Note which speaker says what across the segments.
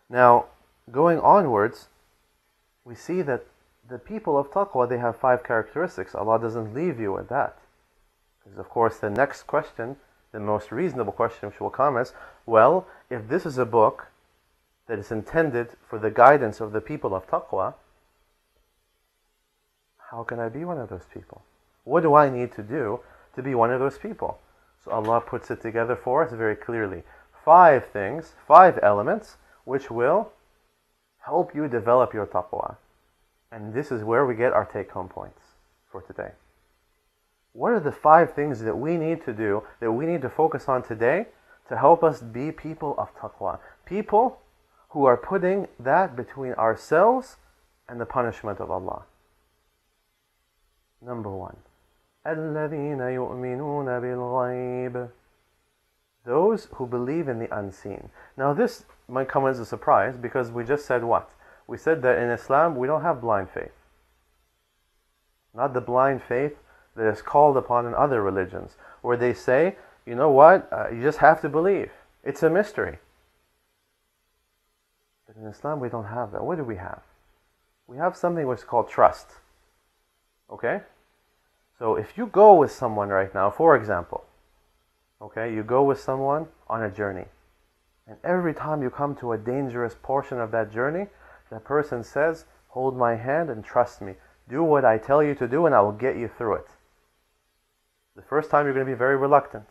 Speaker 1: Now, going onwards, we see that the people of taqwa, they have 5 characteristics. Allah doesn't leave you with that. Because of course the next question, the most reasonable question which will come is, well, if this is a book that is intended for the guidance of the people of taqwa, how can I be one of those people? What do I need to do to be one of those people? So Allah puts it together for us very clearly. 5 things, 5 elements, which will help you develop your taqwa. And this is where we get our take-home points for today. What are the 5 things that we need to do, that we need to focus on today to help us be people of taqwa? People who are putting that between ourselves and the punishment of Allah. Number 1. الَّذِينَ يُؤْمِنُونَ بِالْغَيْبِ. Those who believe in the unseen. Now this might come as a surprise because we just said what? We said that in Islam we don't have blind faith. Not the blind faith that is called upon in other religions, where they say, you know what, you just have to believe. It's a mystery. But in Islam we don't have that. What do we have? We have something which is called trust. Okay? So if you go with someone right now, for example, okay, you go with someone on a journey, and every time you come to a dangerous portion of that journey, that person says, hold my hand and trust me. Do what I tell you to do and I will get you through it. The first time you're going to be very reluctant,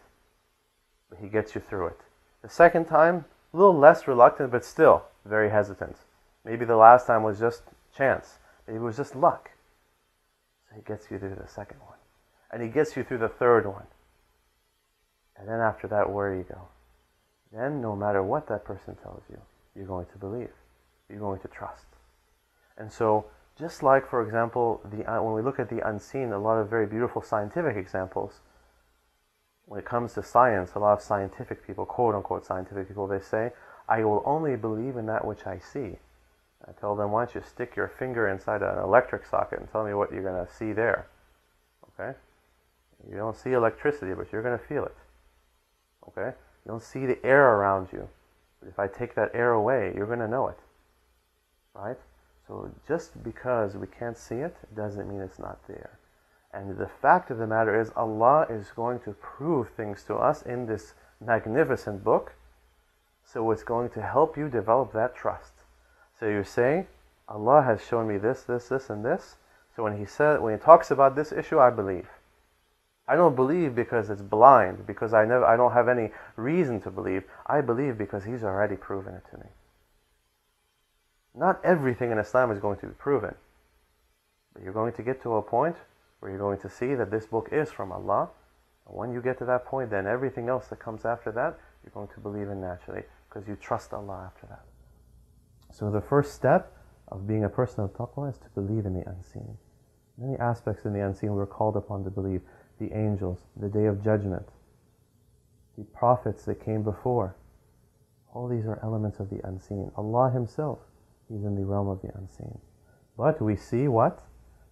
Speaker 1: but he gets you through it. The second time, a little less reluctant, but still very hesitant. Maybe the last time was just chance. Maybe it was just luck. So he gets you through the second one. And he gets you through the third one. And then after that, where do you go? Then no matter what that person tells you, you're going to believe. You're going to trust. And so, just like, for example, when we look at the unseen, a lot of very beautiful scientific examples, when it comes to science, a lot of scientific people, quote-unquote scientific people, they say, I will only believe in that which I see. I tell them, why don't you stick your finger inside an electric socket and tell me what you're going to see there. Okay? You don't see electricity, but you're going to feel it. Okay? You don't see the air around you. But if I take that air away, you're going to know it. Right? So just because we can't see it, doesn't mean it's not there. And the fact of the matter is, Allah is going to prove things to us in this magnificent book. So it's going to help you develop that trust. So you say, Allah has shown me this, this, this, and this. So when He talks about this issue, I believe. I don't believe because it's blind, because I don't have any reason to believe. I believe because He's already proven it to me. Not everything in Islam is going to be proven. But you're going to get to a point where you're going to see that this book is from Allah. And when you get to that point, then everything else that comes after that, you're going to believe in naturally, because you trust Allah after that. So the first step of being a person of taqwa is to believe in the unseen. Many aspects in the unseen we're called upon to believe. The angels, the day of judgment, the prophets that came before. All these are elements of the unseen. Allah Himself, He's in the realm of the unseen. But we see what?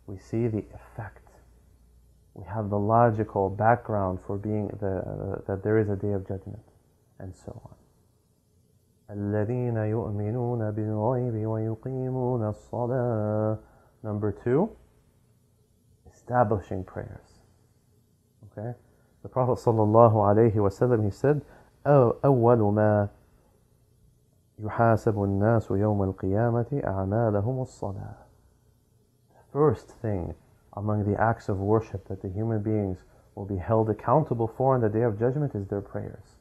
Speaker 1: We see the effect. We have the logical background for being that there is a day of judgment, and so on. الَّذِينَ يُؤْمِنُونَ بِالْغَيْبِ وَيُقِيمُونَ الصَّلَاةَ. Number 2, establishing prayers. Okay? The Prophet ﷺ, he said, أَوَّلُ مَا يُحَاسَبُ النَّاسُ يَوْمَ الْقِيَامَةِ أَعْمَالَهُمُ الصَّلَاةِ. The first thing among the acts of worship that the human beings will be held accountable for on the Day of Judgment is their prayers.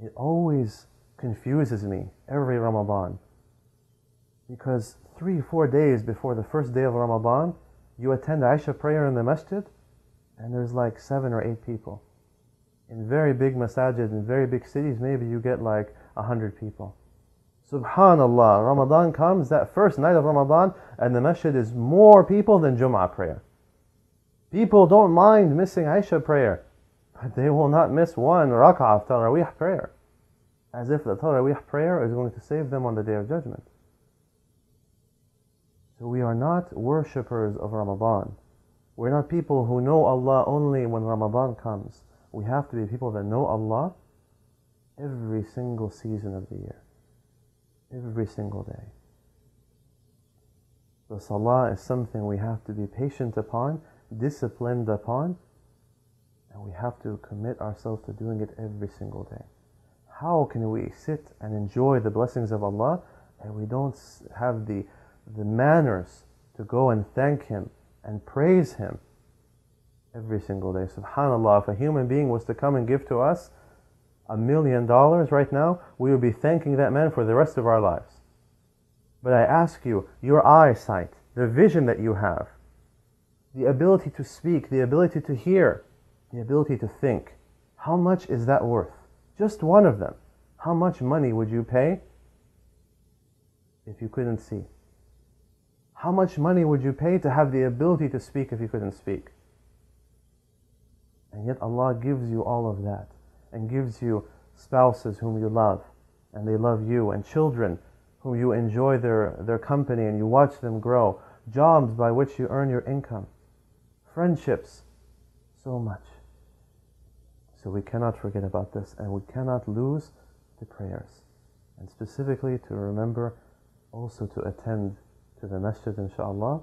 Speaker 1: It always confuses me every Ramadan, because 3-4 days before the first day of Ramadan, you attend Aisha prayer in the masjid, and there's like 7 or 8 people. In very big masajid, in very big cities, maybe you get like 100 people. Subhanallah, Ramadan comes, that first night of Ramadan, and the masjid is more people than Jum'ah prayer. People don't mind missing Aisha prayer, but they will not miss one rak'ah of Tarawih prayer, as if the Tarawih prayer is going to save them on the Day of Judgment. So we are not worshippers of Ramadan. We're not people who know Allah only when Ramadan comes. We have to be people that know Allah every single season of the year. every single day. The salah is something we have to be patient upon, disciplined upon, and we have to commit ourselves to doing it every single day. How can we sit and enjoy the blessings of Allah and we don't have the manners to go and thank Him and praise Him every single day? SubhanAllah, if a human being was to come and give to us $1 million right now, we would be thanking that man for the rest of our lives. But I ask you, your eyesight, the vision that you have, the ability to speak, the ability to hear, the ability to think, how much is that worth? Just one of them. How much money would you pay if you couldn't see? How much money would you pay to have the ability to speak if you couldn't speak? And yet Allah gives you all of that, and gives you spouses whom you love, and they love you, and children whom you enjoy their company and you watch them grow, jobs by which you earn your income, friendships, so much. So we cannot forget about this, and we cannot lose the prayers. And specifically to remember also to attend to the masjid, inshaAllah,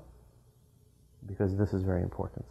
Speaker 1: because this is very important.